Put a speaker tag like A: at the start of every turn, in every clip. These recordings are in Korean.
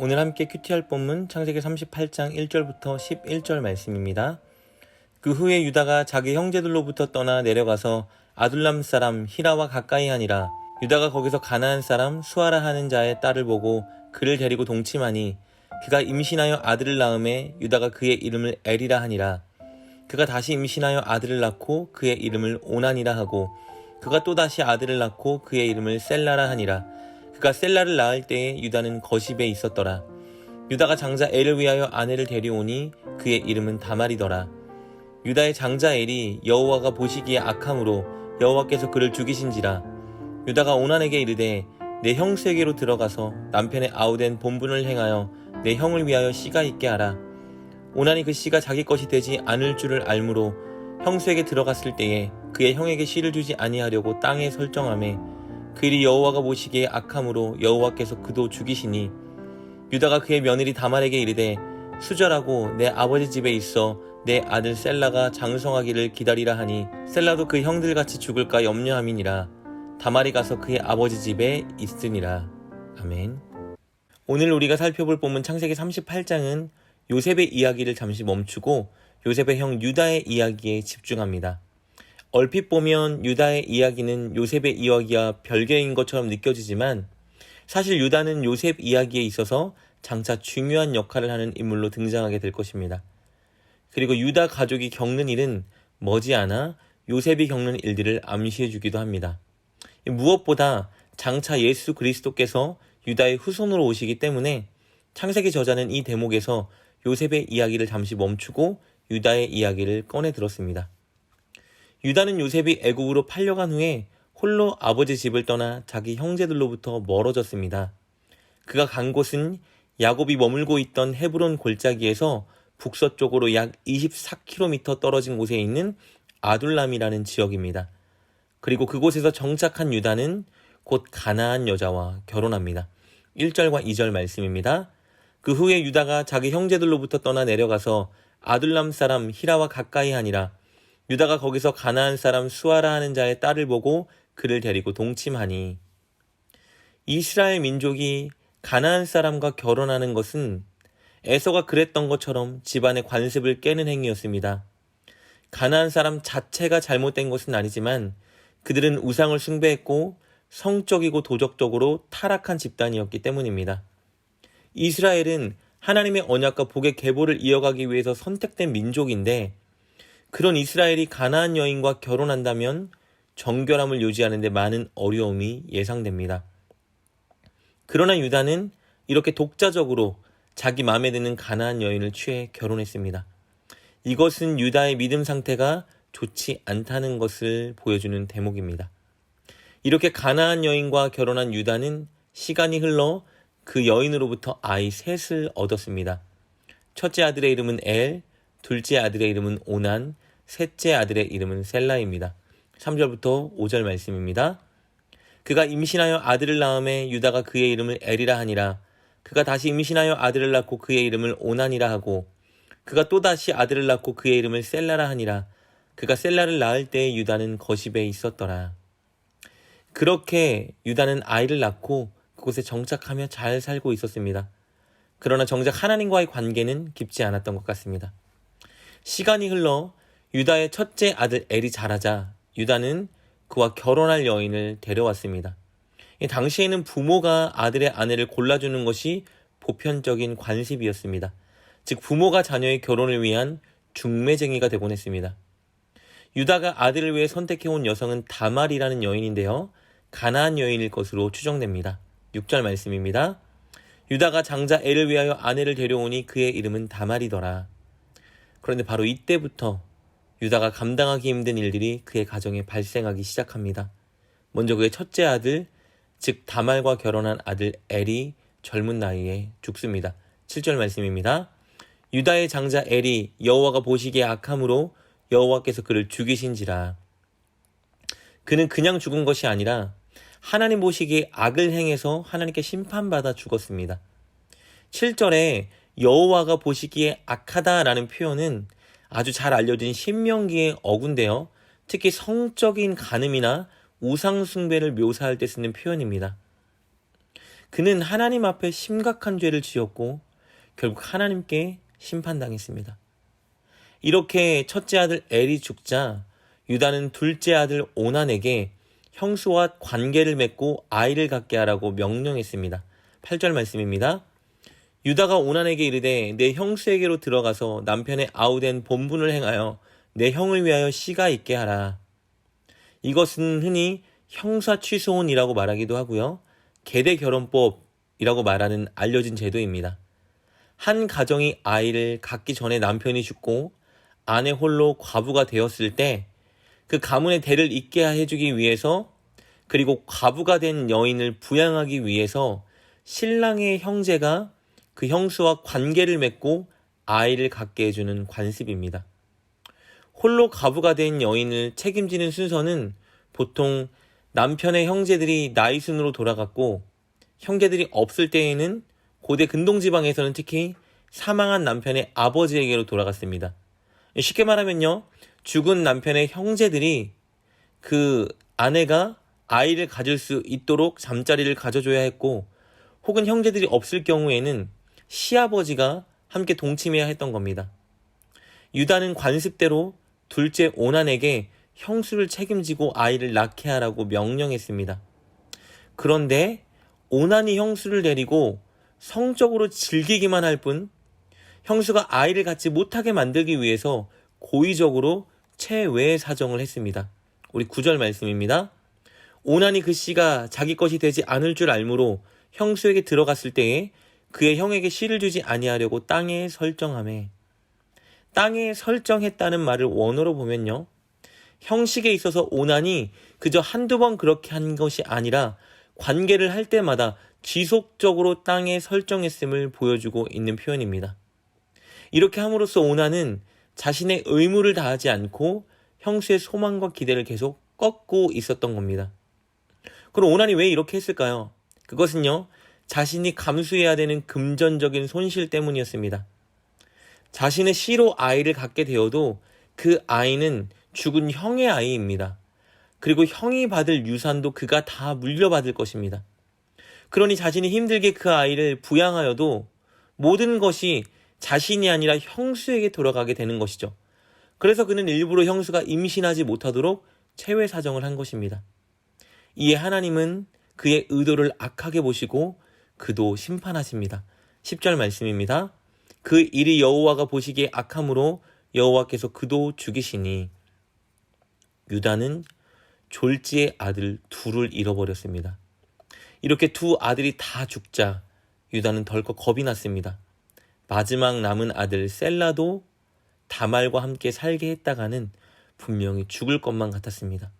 A: 오늘 함께 큐티할 본문 창세기 38장 1절부터 11절 말씀입니다. 그 후에 유다가 자기 형제들로부터 떠나 내려가서 아둘람 사람 히라와 가까이 하니라. 유다가 거기서 가나안 사람 수아라 하는 자의 딸을 보고 그를 데리고 동침하니 그가 임신하여 아들을 낳음에 유다가 그의 이름을 엘이라 하니라. 그가 다시 임신하여 아들을 낳고 그의 이름을 오난이라 하고 그가 또다시 아들을 낳고 그의 이름을 셀라라 하니라. 그가 셀라를 낳을 때에 유다는 거십에 있었더라. 유다가 장자 엘을 위하여 아내를 데려오니 그의 이름은 다말이더라. 유다의 장자 엘이 여호와가 보시기에 악함으로 여호와께서 그를 죽이신지라. 유다가 오난에게 이르되 내 형수에게로 들어가서 남편의 아우된 본분을 행하여 내 형을 위하여 씨가 있게 하라. 오난이 그 씨가 자기 것이 되지 않을 줄을 알므로 형수에게 들어갔을 때에 그의 형에게 씨를 주지 아니하려고 땅에 설정하매 그 일이 여호와가 보시기에 악함으로 여호와께서 그도 죽이시니 유다가 그의 며느리 다말에게 이르되 수절하고 내 아버지 집에 있어 내 아들 셀라가 장성하기를 기다리라 하니 셀라도 그 형들같이 죽을까 염려함이니라. 다말이 가서 그의 아버지 집에 있으니라. 아멘. 오늘 우리가 살펴볼 본문 창세기 38장은 요셉의 이야기를 잠시 멈추고 요셉의 형 유다의 이야기에 집중합니다. 얼핏 보면 유다의 이야기는 요셉의 이야기와 별개인 것처럼 느껴지지만 사실 유다는 요셉 이야기에 있어서 장차 중요한 역할을 하는 인물로 등장하게 될 것입니다. 그리고 유다 가족이 겪는 일은 머지않아 요셉이 겪는 일들을 암시해 주기도 합니다. 무엇보다 장차 예수 그리스도께서 유다의 후손으로 오시기 때문에 창세기 저자는 이 대목에서 요셉의 이야기를 잠시 멈추고 유다의 이야기를 꺼내 들었습니다. 유다는 요셉이 애굽으로 팔려간 후에 홀로 아버지 집을 떠나 자기 형제들로부터 멀어졌습니다. 그가 간 곳은 야곱이 머물고 있던 헤브론 골짜기에서 북서쪽으로 약 24km 떨어진 곳에 있는 아둘람이라는 지역입니다. 그리고 그곳에서 정착한 유다는 곧 가나안 여자와 결혼합니다. 1절과 2절 말씀입니다. 그 후에 유다가 자기 형제들로부터 떠나 내려가서 아둘람 사람 히라와 가까이 하니라. 유다가 거기서 가나안 사람 수아라 하는 자의 딸을 보고 그를 데리고 동침하니. 이스라엘 민족이 가나안 사람과 결혼하는 것은 에서가 그랬던 것처럼 집안의 관습을 깨는 행위였습니다. 가나안 사람 자체가 잘못된 것은 아니지만 그들은 우상을 숭배했고 성적이고 도덕적으로 타락한 집단이었기 때문입니다. 이스라엘은 하나님의 언약과 복의 계보를 이어가기 위해서 선택된 민족인데 그런 이스라엘이 가나안 여인과 결혼한다면 정결함을 유지하는 데 많은 어려움이 예상됩니다. 그러나 유다는 이렇게 독자적으로 자기 마음에 드는 가나안 여인을 취해 결혼했습니다. 이것은 유다의 믿음 상태가 좋지 않다는 것을 보여주는 대목입니다. 이렇게 가나안 여인과 결혼한 유다는 시간이 흘러 그 여인으로부터 아이 셋을 얻었습니다. 첫째 아들의 이름은 엘, 둘째 아들의 이름은 오난, 셋째 아들의 이름은 셀라입니다. 3절부터 5절 말씀입니다. 그가 임신하여 아들을 낳음에 유다가 그의 이름을 엘이라 하니라. 그가 다시 임신하여 아들을 낳고 그의 이름을 오난이라 하고 그가 또다시 아들을 낳고 그의 이름을 셀라라 하니라. 그가 셀라를 낳을 때에 유다는 거십에 있었더라. 그렇게 유다는 아이를 낳고 그곳에 정착하며 잘 살고 있었습니다. 그러나 정작 하나님과의 관계는 깊지 않았던 것 같습니다. 시간이 흘러 유다의 첫째 아들 엘이 자라자 유다는 그와 결혼할 여인을 데려왔습니다. 당시에는 부모가 아들의 아내를 골라주는 것이 보편적인 관습이었습니다. 즉 부모가 자녀의 결혼을 위한 중매쟁이가 되곤 했습니다. 유다가 아들을 위해 선택해온 여성은 다말이라는 여인인데요. 가나안 여인일 것으로 추정됩니다. 6절 말씀입니다. 유다가 장자 엘을 위하여 아내를 데려오니 그의 이름은 다말이더라. 그런데 바로 이때부터 유다가 감당하기 힘든 일들이 그의 가정에 발생하기 시작합니다. 먼저 그의 첫째 아들, 즉 다말과 결혼한 아들 엘이 젊은 나이에 죽습니다. 7절 말씀입니다. 유다의 장자 엘이 여호와가 보시기에 악함으로 여호와께서 그를 죽이신지라. 그는 그냥 죽은 것이 아니라 하나님 보시기에 악을 행해서 하나님께 심판받아 죽었습니다. 7절에 여호와가 보시기에 악하다라는 표현은 아주 잘 알려진 신명기의 어구인데요. 특히 성적인 간음이나 우상 숭배를 묘사할 때 쓰는 표현입니다. 그는 하나님 앞에 심각한 죄를 지었고 결국 하나님께 심판당했습니다. 이렇게 첫째 아들 엘이 죽자 유다는 둘째 아들 오난에게 형수와 관계를 맺고 아이를 갖게 하라고 명령했습니다. 8절 말씀입니다. 유다가 오난에게 이르되 내 형수에게로 들어가서 남편의 아우된 본분을 행하여 내 형을 위하여 씨가 있게 하라. 이것은 흔히 형사취소혼이라고 말하기도 하고요. 계대결혼법이라고 말하는 알려진 제도입니다. 한 가정이 아이를 갖기 전에 남편이 죽고 아내 홀로 과부가 되었을 때 그 가문의 대를 잇게 해주기 위해서 그리고 과부가 된 여인을 부양하기 위해서 신랑의 형제가 그 형수와 관계를 맺고 아이를 갖게 해주는 관습입니다. 홀로 과부가 된 여인을 책임지는 순서는 보통 남편의 형제들이 나이 순으로 돌아갔고 형제들이 없을 때에는 고대 근동지방에서는 특히 사망한 남편의 아버지에게로 돌아갔습니다. 쉽게 말하면요. 죽은 남편의 형제들이 그 아내가 아이를 가질 수 있도록 잠자리를 가져줘야 했고 혹은 형제들이 없을 경우에는 시아버지가 함께 동침해야 했던 겁니다. 유다는 관습대로 둘째 오난에게 형수를 책임지고 아이를 낳게 하라고 명령했습니다. 그런데 오난이 형수를 데리고 성적으로 즐기기만 할 뿐 형수가 아이를 갖지 못하게 만들기 위해서 고의적으로 체외 사정을 했습니다. 우리 9절 말씀입니다. 오난이 그 씨가 자기 것이 되지 않을 줄 알므로 형수에게 들어갔을 때에 그의 형에게 씨를 주지 아니하려고 땅에 설정하매. 땅에 설정했다는 말을 원어로 보면요. 형식에 있어서 오난이 그저 한두 번 그렇게 한 것이 아니라 관계를 할 때마다 지속적으로 땅에 설정했음을 보여주고 있는 표현입니다. 이렇게 함으로써 오난은 자신의 의무를 다하지 않고 형수의 소망과 기대를 계속 꺾고 있었던 겁니다. 그럼 오난이 왜 이렇게 했을까요? 그것은요, 자신이 감수해야 되는 금전적인 손실 때문이었습니다. 자신의 씨로 아이를 갖게 되어도 그 아이는 죽은 형의 아이입니다. 그리고 형이 받을 유산도 그가 다 물려받을 것입니다. 그러니 자신이 힘들게 그 아이를 부양하여도 모든 것이 자신이 아니라 형수에게 돌아가게 되는 것이죠. 그래서 그는 일부러 형수가 임신하지 못하도록 체외 사정을 한 것입니다. 이에 하나님은 그의 의도를 악하게 보시고 그도 심판하십니다. 10절 말씀입니다. 그 일이 여호와가 보시기에 악함으로 여호와께서 그도 죽이시니 유다는 졸지의 아들 둘을 잃어버렸습니다. 이렇게 두 아들이 다 죽자 유다는 덜컥 겁이 났습니다. 마지막 남은 아들 셀라도 다말과 함께 살게 했다가는 분명히 죽을 것만 같았습니다.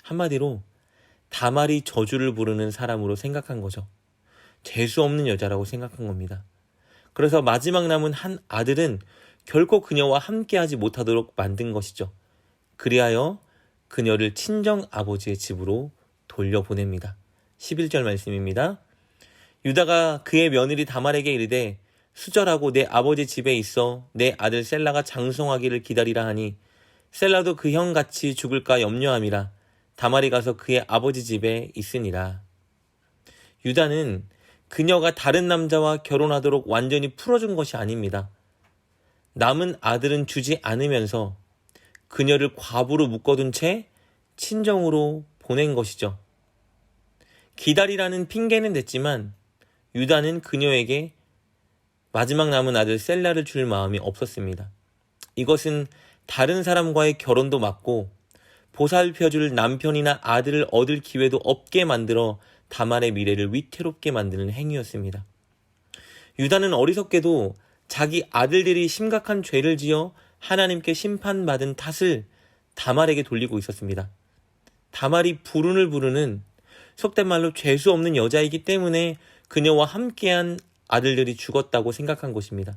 A: 한마디로 다말이 저주를 부르는 사람으로 생각한 거죠. 재수 없는 여자라고 생각한 겁니다. 그래서 마지막 남은 한 아들은 결코 그녀와 함께하지 못하도록 만든 것이죠. 그리하여 그녀를 친정 아버지의 집으로 돌려보냅니다. 11절 말씀입니다. 유다가 그의 며느리 다말에게 이르되 수절하고 내 아버지 집에 있어 내 아들 셀라가 장성하기를 기다리라 하니 셀라도 그 형같이 죽을까 염려함이라. 다말이 가서 그의 아버지 집에 있으니라. 유다는 그녀가 다른 남자와 결혼하도록 완전히 풀어준 것이 아닙니다. 남은 아들은 주지 않으면서 그녀를 과부로 묶어둔 채 친정으로 보낸 것이죠. 기다리라는 핑계는 냈지만 유다는 그녀에게 마지막 남은 아들 셀라를 줄 마음이 없었습니다. 이것은 다른 사람과의 결혼도 막고 보살펴줄 남편이나 아들을 얻을 기회도 없게 만들어 다말의 미래를 위태롭게 만드는 행위였습니다. 유다는 어리석게도 자기 아들들이 심각한 죄를 지어 하나님께 심판받은 탓을 다말에게 돌리고 있었습니다. 다말이 불운을 부르는 속된 말로 죄수 없는 여자이기 때문에 그녀와 함께한 아들들이 죽었다고 생각한 것입니다.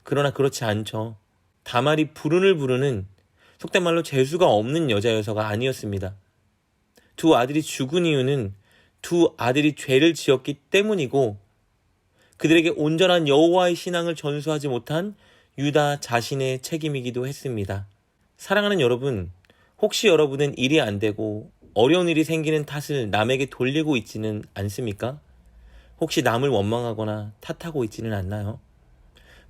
A: 그러나 그렇지 않죠. 다말이 불운을 부르는 속된 말로 재수가 없는 여자여서가 아니었습니다. 두 아들이 죽은 이유는 두 아들이 죄를 지었기 때문이고 그들에게 온전한 여호와의 신앙을 전수하지 못한 유다 자신의 책임이기도 했습니다. 사랑하는 여러분, 혹시 여러분은 일이 안 되고 어려운 일이 생기는 탓을 남에게 돌리고 있지는 않습니까? 혹시 남을 원망하거나 탓하고 있지는 않나요?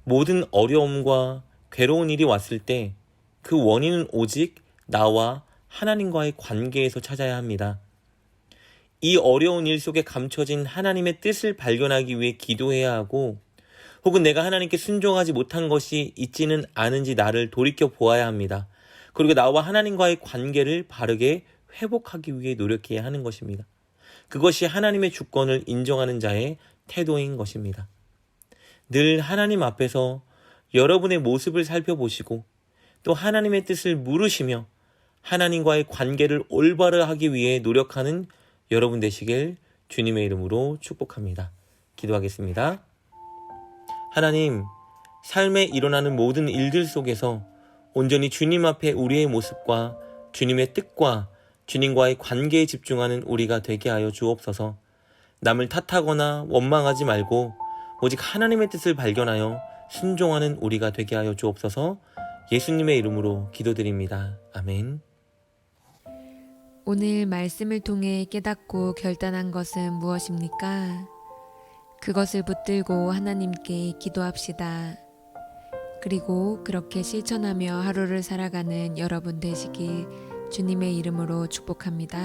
A: 모든 어려움과 괴로운 일이 왔을 때 그 원인은 오직 나와 하나님과의 관계에서 찾아야 합니다. 이 어려운 일 속에 감춰진 하나님의 뜻을 발견하기 위해 기도해야 하고, 혹은 내가 하나님께 순종하지 못한 것이 있지는 않은지 나를 돌이켜 보아야 합니다. 그리고 나와 하나님과의 관계를 바르게 회복하기 위해 노력해야 하는 것입니다. 그것이 하나님의 주권을 인정하는 자의 태도인 것입니다. 늘 하나님 앞에서 여러분의 모습을 살펴보시고 또 하나님의 뜻을 물으시며 하나님과의 관계를 올바르 하기 위해 노력하는 여러분 되시길 주님의 이름으로 축복합니다. 기도하겠습니다. 하나님, 삶에 일어나는 모든 일들 속에서 온전히 주님 앞에 우리의 모습과 주님의 뜻과 주님과의 관계에 집중하는 우리가 되게 하여 주옵소서. 남을 탓하거나 원망하지 말고 오직 하나님의 뜻을 발견하여 순종하는 우리가 되게 하여 주옵소서. 예수님의 이름으로 기도드립니다. 아멘.
B: 오늘 말씀을 통해 깨닫고 결단한 것은 무엇입니까? 그것을 붙들고 하나님께 기도합시다. 그리고 그렇게 실천하며 하루를 살아가는 여러분 되시길 주님의 이름으로 축복합니다.